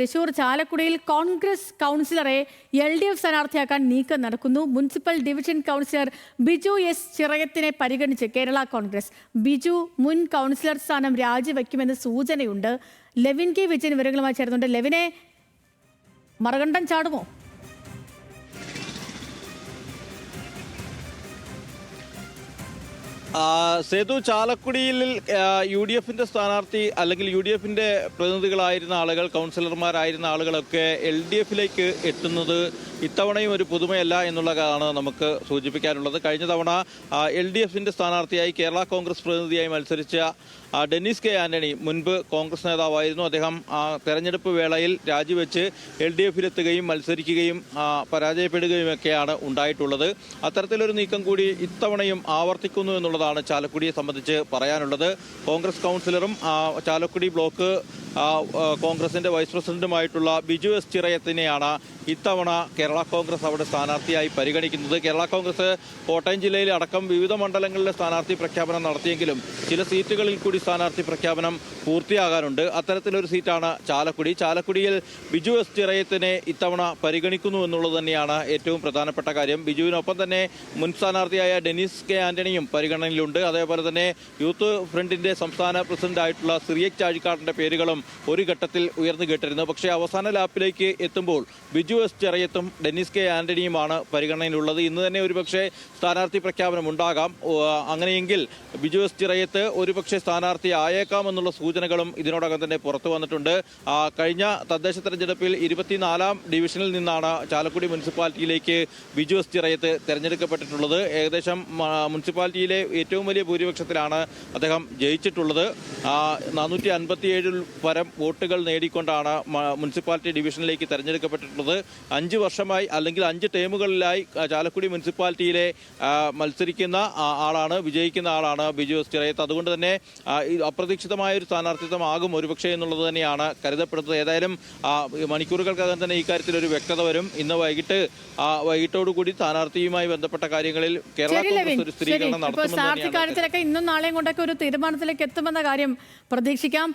തൃശൂർ ചാലക്കുടിയിൽ കോൺഗ്രസ് കൗൺസിലറെ LDF സ്ഥാനാർത്ഥിയാക്കാൻ നീക്കം നടക്കുന്നു. Municipal division councillor Biju S ചിറയത്തിനെ പരിഗണിച്ച് കേരള കോൺഗ്രസ്. ബിജു മുൻ കൗൺസിലർ സ്ഥാനം രാജിവെക്കുമെന്ന് സൂചനയുണ്ട്. ലെവിൻ കെ വിജയൻ വിവരങ്ങളുമായി ചേർന്നുണ്ട്. ലെവിനെ, മറുകണ്ഠം ചാടുമോ? സേതു, ചാലക്കുടിയിൽ UDFന്റെ സ്ഥാനാർത്ഥി അല്ലെങ്കിൽ UDFന്റെ പ്രതിനിധികളായിരുന്ന ആളുകൾ, കൗൺസിലർമാരായിരുന്ന ആളുകളൊക്കെ LDFിലേക്ക് എത്തുന്നത് ഇത്തവണയും ഒരു പുതുമയല്ല എന്നുള്ളതാണ് നമുക്ക് സൂചിപ്പിക്കാനുള്ളത്. കഴിഞ്ഞ തവണ LDFന്റെ സ്ഥാനാർത്ഥിയായി കേരള കോൺഗ്രസ് പ്രതിനിധിയായി മത്സരിച്ച ഡെന്നിസ് കെ ആന്റണി മുൻപ് കോൺഗ്രസ് നേതാവായിരുന്നു. അദ്ദേഹം തെരഞ്ഞെടുപ്പ് വേളയിൽ രാജിവെച്ച് LDFിലെത്തുകയും മത്സരിക്കുകയും പരാജയപ്പെടുകയുമൊക്കെയാണ് ഉണ്ടായിട്ടുള്ളത്. അത്തരത്തിലൊരു നീക്കം കൂടി ഇത്തവണയും ആവർത്തിക്കുന്നു എന്നുള്ളതാണ് ചാലക്കുടിയെ സംബന്ധിച്ച് പറയാനുള്ളത്. കോൺഗ്രസ് കൗൺസിലറും ചാലക്കുടി ബ്ലോക്ക് കോൺഗ്രസിന്റെ വൈസ് പ്രസിഡന്റുമായിട്ടുള്ള ബിജു എസ് ചിറയത്തിനെയാണ് ഇത്തവണ കേരള കോൺഗ്രസ് അവിടെ സ്ഥാനാർത്ഥിയായി പരിഗണിക്കുന്നത്. കേരള കോൺഗ്രസ് കോട്ടയം ജില്ലയിൽ അടക്കം വിവിധ മണ്ഡലങ്ങളിലെ സ്ഥാനാർത്ഥി പ്രഖ്യാപനം നടത്തിയെങ്കിലും ചില സീറ്റുകളിൽ കൂടി സ്ഥാനാർത്ഥി പ്രഖ്യാപനം പൂർത്തിയാകാനുണ്ട്. അത്തരത്തിലൊരു സീറ്റാണ് ചാലക്കുടി. ചാലക്കുടിയിൽ ബിജു എസ് ചിറയത്തിനെ ഇത്തവണ പരിഗണിക്കുന്നു എന്നുള്ളത് തന്നെയാണ് ഏറ്റവും പ്രധാനപ്പെട്ട കാര്യം. ബിജുവിനൊപ്പം തന്നെ മുൻ സ്ഥാനാർത്ഥിയായ ഡെന്നിസ് കെ ആന്റണിയും പരിഗണനയിലുണ്ട്. അതേപോലെ തന്നെ യൂത്ത് ഫ്രണ്ടിന്റെ സംസ്ഥാന പ്രസിഡന്റായിട്ടുള്ള സിറിയക് ചാഴിക്കാടിന്റെ പേരുകളും ഒരു ഘട്ടത്തിൽ ഉയർന്നു കേട്ടിരുന്നു. പക്ഷേ അവസാന ലാപ്പിലേക്ക് എത്തുമ്പോൾ ബിജു എസ് ചിറയത്തും ഡെന്നിസ് കെ ആന്റണിയുമാണ് പരിഗണനയിലുള്ളത്. ഇന്ന് തന്നെ ഒരുപക്ഷെ സ്ഥാനാർത്ഥി പ്രഖ്യാപനം ഉണ്ടാകാം. അങ്ങനെയെങ്കിൽ ബിജു എസ് ചിറയത്ത് ഒരുപക്ഷെ സ്ഥാനാർത്ഥി ആയേക്കാമെന്നുള്ള സൂചനകളും ഇതിനോടകം തന്നെ പുറത്തു വന്നിട്ടുണ്ട്. കഴിഞ്ഞ തദ്ദേശ തെരഞ്ഞെടുപ്പിൽ 24-ാം ഡിവിഷനിൽ നിന്നാണ് ചാലക്കുടി മുനിസിപ്പാലിറ്റിയിലേക്ക് ബിജു എസ് ചിറയത്ത് തെരഞ്ഞെടുക്കപ്പെട്ടിട്ടുള്ളത്. ഏകദേശം മുനിസിപ്പാലിറ്റിയിലെ ഏറ്റവും വലിയ ഭൂരിപക്ഷത്തിലാണ് അദ്ദേഹം ജയിച്ചിട്ടുള്ളത്. 457 പരം വോട്ടുകൾ നേടിക്കൊണ്ടാണ് മുനിസിപ്പാലിറ്റി ഡിവിഷനിലേക്ക് തെരഞ്ഞെടുക്കപ്പെട്ടിട്ടുള്ളത്. 5 വർഷമായി അല്ലെങ്കിൽ 5 ടേമുകളിലായി ചാലക്കുടി മുനിസിപ്പാലിറ്റിയിലെ മത്സരിക്കുന്ന ആളാണ്, വിജയിക്കുന്ന ആളാണ് ബിജു എസ് ചിറയത്ത്. അതുകൊണ്ട് തന്നെ അപ്രതീക്ഷിതമായ ഒരു സ്ഥാനാർത്ഥിത്വമാകും ഒരുപക്ഷെ എന്നുള്ളത് തന്നെയാണ് കരുതപ്പെടുന്നത്. ഏതായാലും മണിക്കൂറുകൾക്കകം തന്നെ ഇക്കാര്യത്തിൽ ഒരു വ്യക്തത വരും. ഇന്ന് വൈകിട്ടോടുകൂടി സ്ഥാനാർത്ഥിയുമായി ബന്ധപ്പെട്ട കാര്യങ്ങളിൽ കേരള കോൺഗ്രസ് ഒരു സ്ഥിരീകരണം നടത്തുമെന്ന് ഇന്നും നാളെയും കൊണ്ടൊക്കെ ഒരു തീരുമാനത്തിലേക്ക് എത്തുമെന്ന കാര്യം പ്രതീക്ഷിക്കാം.